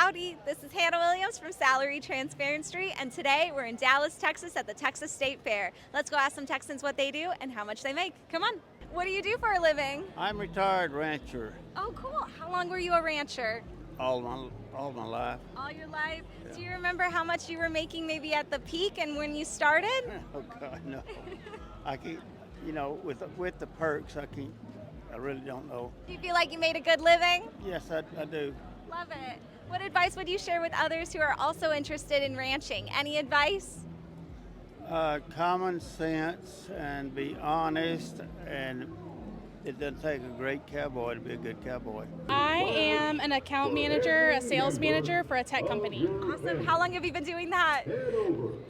Howdy, this is Hannah Williams from Salary Transparency, and today we're in Dallas, Texas at the Texas State Fair. Let's go ask some Texans what they do and how much they make. Come on. What do you do for a living? I'm a retired rancher Oh, cool. How long were you a rancher? all my life. All your life? Yeah. Do you remember how much you were making maybe at the peak and when you started? Oh God, no. I can't, with the perks, I really don't know. Do you feel like you made a good living? Yes, I do. Love it. What advice would you share with others who are also interested in ranching? Any advice? Common sense and be honest, and it doesn't take a great cowboy to be a good cowboy. I am an account manager, a sales manager for a tech company. Awesome. How long have you been doing that?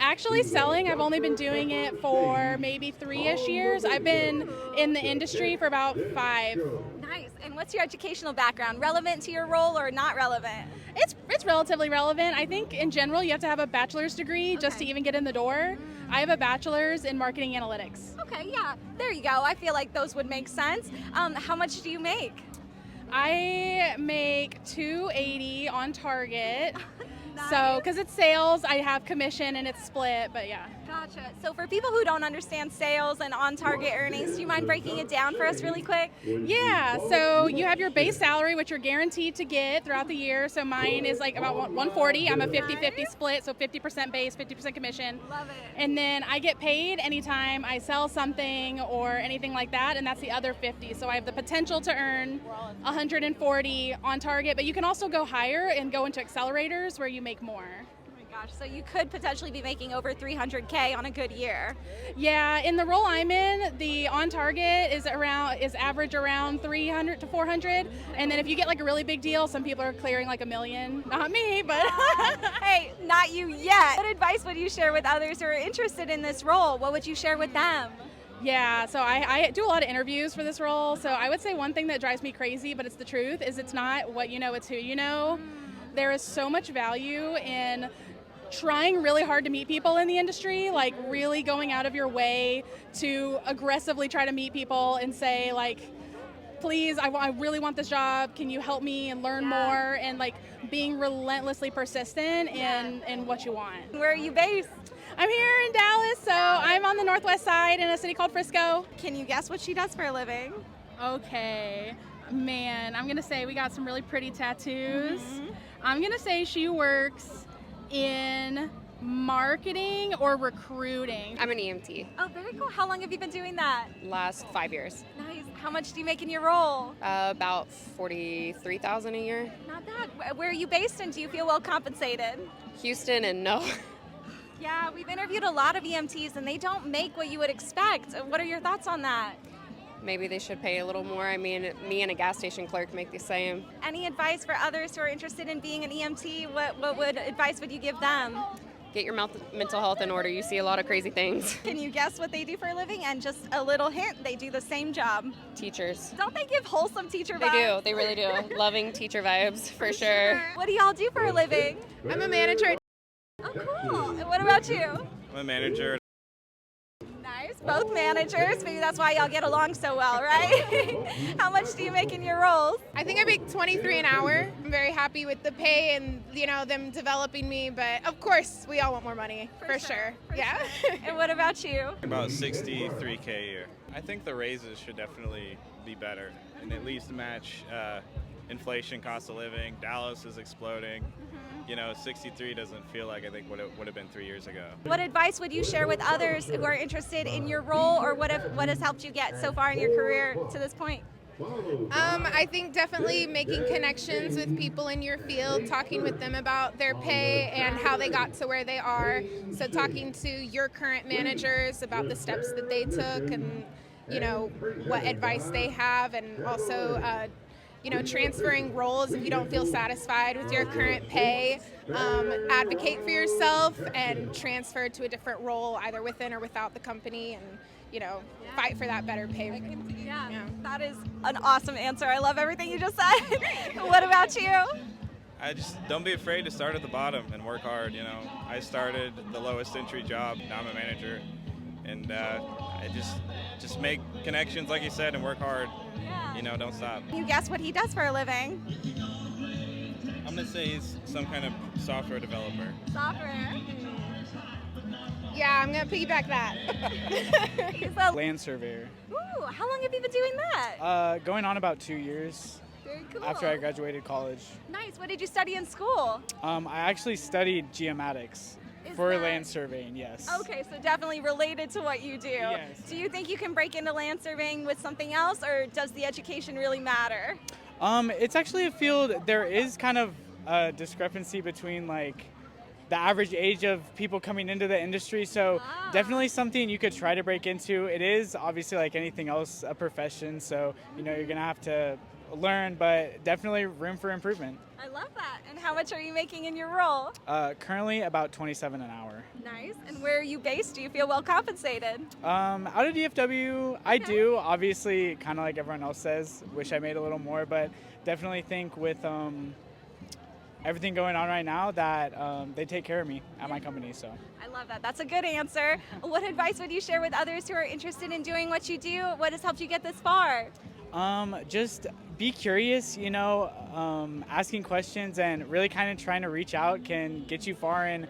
Actually selling, I've only been doing it for maybe 3-ish years. I've been in the industry for about 5. Nice. And what's your educational background? Relevant to your role or not relevant? It's relatively relevant. I think in general you have to have a bachelor's degree just to even get in the door. I have a bachelor's in marketing analytics. Okay, yeah. There you go. I feel like those would make sense. How much do you make? I make $280 on target. Nice. So, because it's sales, I have commission and it's split, but yeah. Gotcha. So for people who don't understand sales and on-target earnings, do you mind breaking it down for us really quick? Yeah, so you have your base salary, which you're guaranteed to get throughout the year. So mine is like about 140. I'm a 50-50 split, so 50% base, 50% commission. Love it. And then I get paid anytime I sell something or anything like that, and that's the other 50. So I have the potential to earn 140 on target, but you can also go higher and go into accelerators where you make more. Oh my gosh, so you could potentially be making over 300K on a good year. Yeah, in the role I'm in, the on target is average around 300 to 400, and then if you get like a really big deal, some people are clearing like $1 million. Not me, but Hey, not you yet. What advice would you share with others who are interested in this role? What would you share with them? yeah. So I do a lot of interviews for this role. So I would say one thing that drives me crazy, but it's the truth, is it's not what you know, it's who you know. There is so much value in trying really hard to meet people in the industry, like really going out of your way to aggressively try to meet people and say like, please, I really want this job, can you help me and learn more, and like being relentlessly persistent in what you want. Where are you based? I'm here in Dallas, so I'm on the northwest side in a city called Frisco. Can you guess what she does for a living? Okay, man, I'm gonna say we got some really pretty tattoos. I'm gonna say she works in marketing or recruiting. I'm an EMT. Oh, very cool. How long have you been doing that? Last 5 years. Nice. How much do you make in your role? About $43,000 a year. Not bad. Where are you based and do you feel well compensated? Houston and no. Yeah, we've interviewed a lot of EMTs and they don't make what you would expect. What are your thoughts on that? Maybe they should pay a little more. I mean, me and a gas station clerk make the same. Any advice for others who are interested in being an EMT? What advice would you give them? Get your mental health in order. You see a lot of crazy things. Can you guess what they do for a living? And just a little hint, they do the same job. Teachers. Don't they give wholesome teacher They vibes? do. They really do. Loving teacher vibes, for sure. What do y'all do for a living? I'm a manager. Oh, cool. And what about you? I'm a manager. Nice. Both managers. Maybe that's why y'all get along so well, right? How much do you make in your roles? I think I make $23 an hour. I'm very happy with the pay and them developing me, but of course we all want more money for sure. Yeah. And what about you? About $63K a year. I think the raises should definitely be better and at least match inflation, cost of living. Dallas is exploding. 63 doesn't feel like I think what it would have been 3 years ago. What advice would you share with others who are interested in your role, or what has helped you get so far in your career to this point? I think definitely making connections with people in your field, talking with them about their pay and how they got to where they are. So talking to your current managers about the steps that they took and, what advice they have, and also transferring roles if you don't feel satisfied with your current pay. Advocate for yourself and transfer to a different role, either within or without the company, and fight for that better pay. Yeah, that is an awesome answer. I love everything you just said. What about you? I just don't be afraid to start at the bottom and work hard. I started the lowest entry job. Now I'm a manager, and I just make connections, like you said, and work hard. Yeah. Don't stop. Can you guess what he does for a living? I'm gonna say he's some kind of software developer. Software. Yeah, I'm gonna piggyback that. He's a Land surveyor. Ooh, how long have you been doing that? Going on about 2 years Very cool. after I graduated college. Nice. What did you study in school? I actually studied geomatics Is for that- land surveying, yes. Okay, so definitely related to what you do. Yes. Do you think you can break into land surveying with something else, or does the education really matter? It's actually a field, there is kind of a discrepancy between like the average age of people coming into the industry, so definitely something you could try to break into. It is obviously like anything else a profession, so you're gonna have to learn, but definitely room for improvement. I love that. And how much are you making in your role? Currently about 27 an hour. Nice. And where are you based? Do you feel well compensated? Out of DFW, I do. Obviously, kind of like everyone else says, wish I made a little more, but definitely think with everything going on right now that they take care of me at my company. So I love that. That's a good answer. What advice would you share with others who are interested in doing what you do? What has helped you get this far? just be curious, asking questions and really kind of trying to reach out can get you far in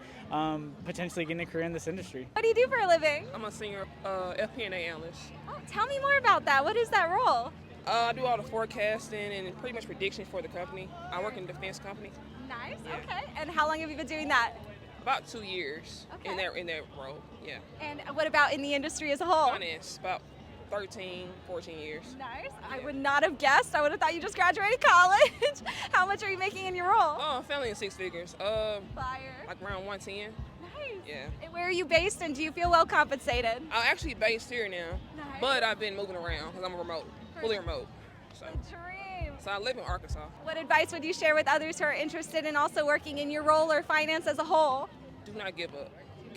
potentially getting a career in this industry. What do you do for a living? I'm a senior FP&A analyst. Oh, tell me more about that. What is that role? I do all the forecasting and pretty much prediction for the company. I work in a defense company. Nice. Yeah. Okay. And how long have you been doing that? About 2 years in Okay. that role. Yeah. And what about in the industry as a whole? Finance, about 13, 14 years. Nice. I would not have guessed. I would have thought you just graduated college. How much are you making in your role? Oh, family in 6 figures. Fire. Like around 110. Nice. Yeah. And where are you based, and do you feel well compensated? I'm actually based here now, Nice. but I've been moving around because I'm fully remote. So Dream. I live in Arkansas. What advice would you share with others who are interested in also working in your role or finance as a whole? Do not give up.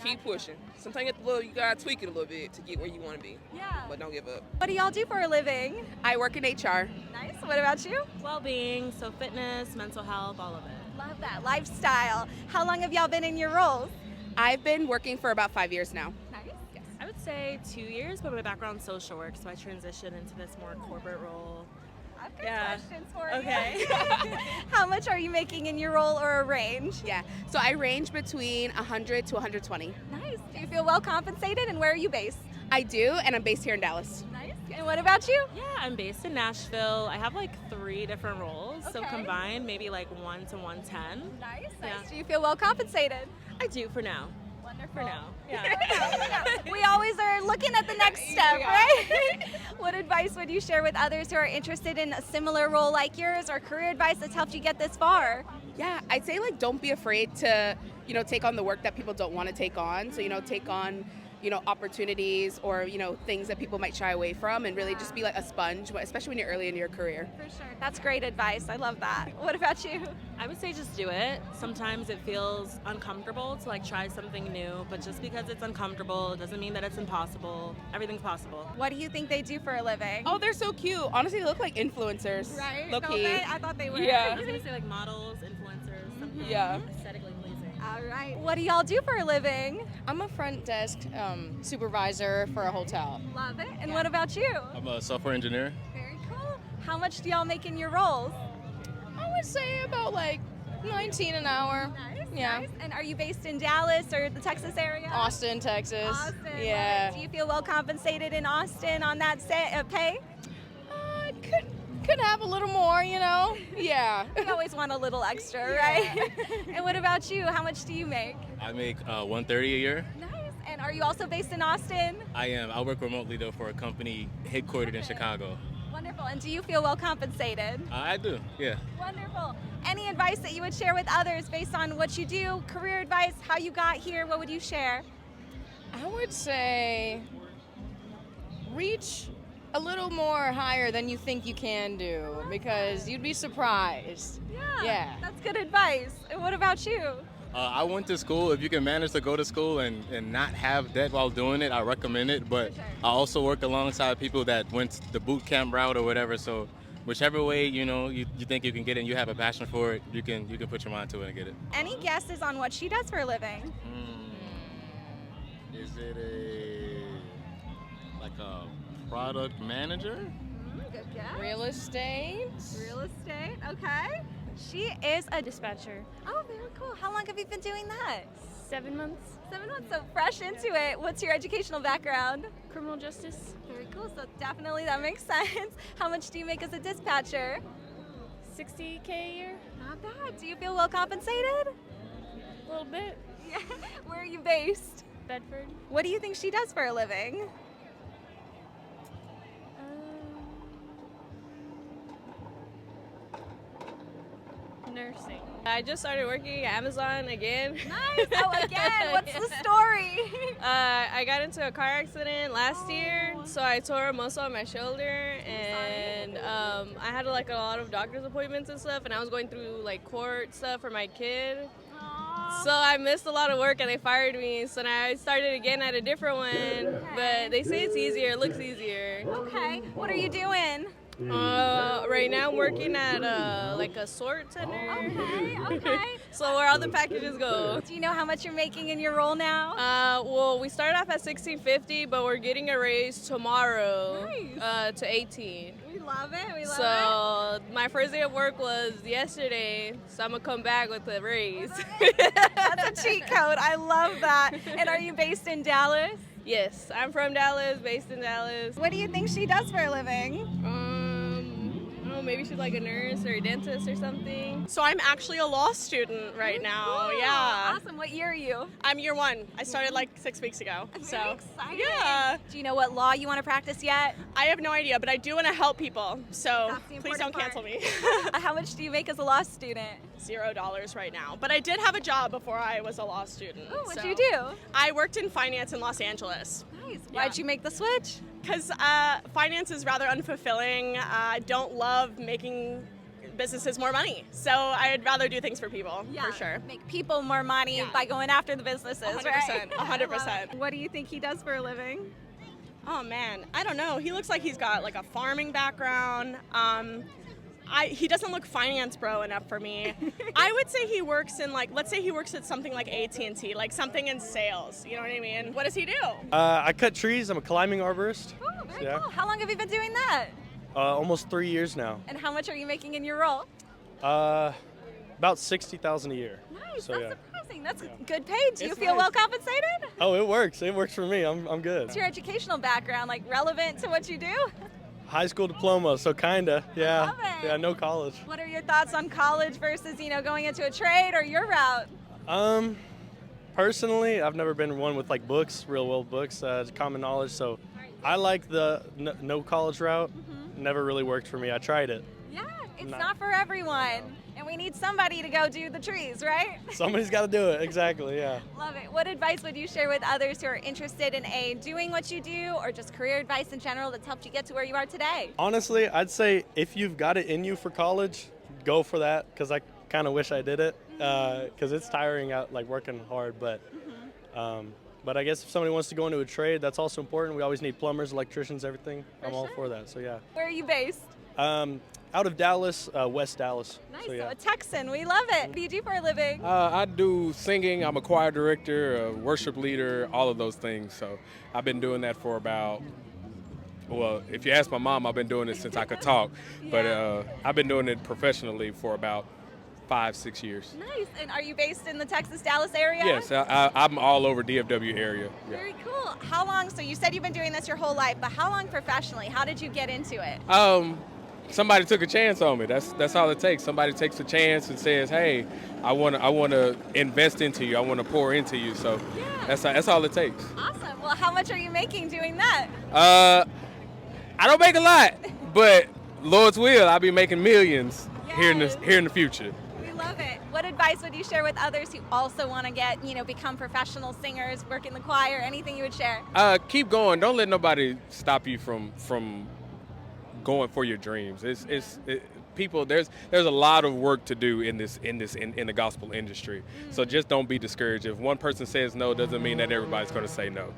Keep pushing. Sometimes you gotta tweak it a little bit to get where you want to be, Yeah. but don't give up. What do y'all do for a living? I work in HR. Nice. What about you? Wellbeing, so fitness, mental health, all of it. Love that. Lifestyle. How long have y'all been in your roles? I've been working for about 5 years now. Nice. I would say 2 years, but my background's social work, so I transitioned into this more corporate role. I've got Yeah. questions for you. Okay. How much are you making in your role or a range? Yeah, so I range between 100 to 120. Nice. Do you feel well compensated, and where are you based? I do, and I'm based here in Dallas. Nice. And what about you? Yeah, I'm based in Nashville. I have like 3 different roles, so Okay. combined maybe like 1 to 110. Nice. Yeah. Nice. Do you feel well compensated? I do for now. Wonderful. For now. Yeah. We always are looking at the next step, right? What advice would you share with others who are interested in a similar role like yours, or career advice that's helped you get this far? Yeah, I'd say don't be afraid to, take on the work that people don't want to take on. So, take on, opportunities or, things that people might shy away from, and really just be like a sponge, especially when you're early in your career. For sure. That's great advice. I love that. What about you? I would say just do it. Sometimes it feels uncomfortable to like try something new, but just because it's uncomfortable, it doesn't mean that it's impossible. Everything's possible. What do you think they do for a living? Oh, they're so cute. Honestly, they look like influencers. Right? Low Don't key. they? I thought they were. Yeah. I was gonna say like models, influencers, something Yeah. aesthetically pleasing. All right. What do y'all do for a living? I'm a front desk supervisor for a hotel. Love it. And what about you? I'm a software engineer. Very cool. How much do y'all make in your roles? I would say about 19 an hour. Nice. Yeah. Nice. And are you based in Dallas or the Texas area? Austin, Texas. Austin. Yeah. Do you feel well compensated in Austin on that pay? Could have a little more, Yeah. We always want a little extra, right? And what about you? How much do you make? I make $130 a year. Nice. And are you also based in Austin? I am. I work remotely though for a company headquartered in Chicago. Wonderful. And do you feel well compensated? I do. Yeah. Wonderful. Any advice that you would share with others based on what you do, career advice, how you got here, what would you share? I would say reach a little more higher than you think you can do, because you'd be surprised. Yeah. That's good advice. And what about you? I went to school. If you can manage to go to school and not have debt while doing it, I recommend it. But I also work alongside people that went the boot camp route or whatever. So whichever way you think you can get it and you have a passion for it, you can put your mind to it and get it. Any guesses on what she does for a living? Is it a product manager? Good guess. Real estate. Real estate. Okay. She is a dispatcher. Oh, very cool. How long have you been doing that? 7 months. 7 months, so fresh into it. What's your educational background? Criminal justice. Very cool, so definitely that makes sense. How much do you make as a dispatcher? $60K a year. Not bad. Do you feel well compensated? A little bit. Yeah. Where are you based? Bedford. What do you think she does for a living? Nursing. I just started working at Amazon again. Nice. Oh, again. What's the story? I got into a car accident last year, so I tore most of my shoulder, and I had like a lot of doctor's appointments and stuff, and I was going through like court stuff for my kid. So I missed a lot of work and they fired me. So now I started again at a different one, but they say it's easier, it looks easier. Okay. What are you doing? Right now I'm working at like a sort center. Okay. So where all the packages go. Do you know how much you're making in your role now? Well, we started off at $16.50, but we're getting a raise tomorrow to $18. We love it. We love it. So my first day of work was yesterday, so I'm gonna come back with a raise. That's a cheat code. I love that. And are you based in Dallas? Yes, I'm from Dallas, based in Dallas. What do you think she does for a living? I don't know, maybe she's like a nurse or a dentist or something. So I'm actually a law student right now. Cool. Yeah. Awesome. What year are you? I'm year 1. I started like 6 weeks ago. Very exciting. Yeah. Do you know what law you want to practice yet? I have no idea, but I do want to help people. So That's the please important don't cancel me. How much do you make as a law student? $0 right now. But I did have a job before I was a law student. Ooh, what'd so you do? I worked in finance in Los Angeles. Nice. Why'd you make the switch? Because finance is rather unfulfilling. I don't love making businesses more money. So I'd rather do things for people, for sure. Make people more money by going after the businesses, 100%, right? 100%. What do you think he does for a living? Oh man, I don't know. He looks like he's got like a farming background. He doesn't look finance bro enough for me. I would say he works in like, let's say he works at something like AT&T, like something in sales. You know what I mean? What does he do? I cut trees. I'm a climbing arborist. Oh, very cool. How long have you been doing that? Almost 3 years now. And how much are you making in your role? About $60,000 a year. Nice. So, That's surprising. That's good pay. Do you feel well compensated? Oh, it works. It works for me. I'm good. What's your educational background like relevant to what you do? High school diploma, so kinda. Yeah. Love it. Yeah, no college. What are your thoughts on college versus, going into a trade or your route? Personally, I've never been one with like books, real world books, common knowledge. So I like the no college route. Never really worked for me. I tried it. Yeah, it's not for everyone. And we need somebody to go do the trees, right? Somebody's got to do it. Exactly. Yeah. Love it. What advice would you share with others who are interested in doing what you do, or just career advice in general that's helped you get to where you are today? Honestly, I'd say if you've got it in you for college, go for that, because I kind of wish I did it, because it's tiring out, like working hard. But I guess if somebody wants to go into a trade, that's also important. We always need plumbers, electricians, everything. I'm all for that. So yeah. Where are you based? Out of Dallas, West Dallas. Nice. So, yeah. So a Texan. We love it. What do you do for a living? I do singing. I'm a choir director, a worship leader, all of those things. So I've been doing that for about, well, if you ask my mom, I've been doing it since I could talk. But I've been doing it professionally for about 5-6 years. Nice. And are you based in the Texas-Dallas area? Yes, I'm all over DFW area. Yeah. Very cool. How long, so you said you've been doing this your whole life, but how long professionally? How did you get into it? Somebody took a chance on me. That's all it takes. Somebody takes a chance and says, "Hey, I want to invest into you. I want to pour into you." So that's all it takes. Awesome. Well, how much are you making doing that? I don't make a lot, but Lord's will, I'll be making millions here in the future. We love it. What advice would you share with others who also want to get, become professional singers, work in the choir, anything you would share? Keep going. Don't let nobody stop you from going for your dreams. People, there's a lot of work to do in the gospel industry. So just don't be discouraged. If one person says no, doesn't mean that everybody's going to say no.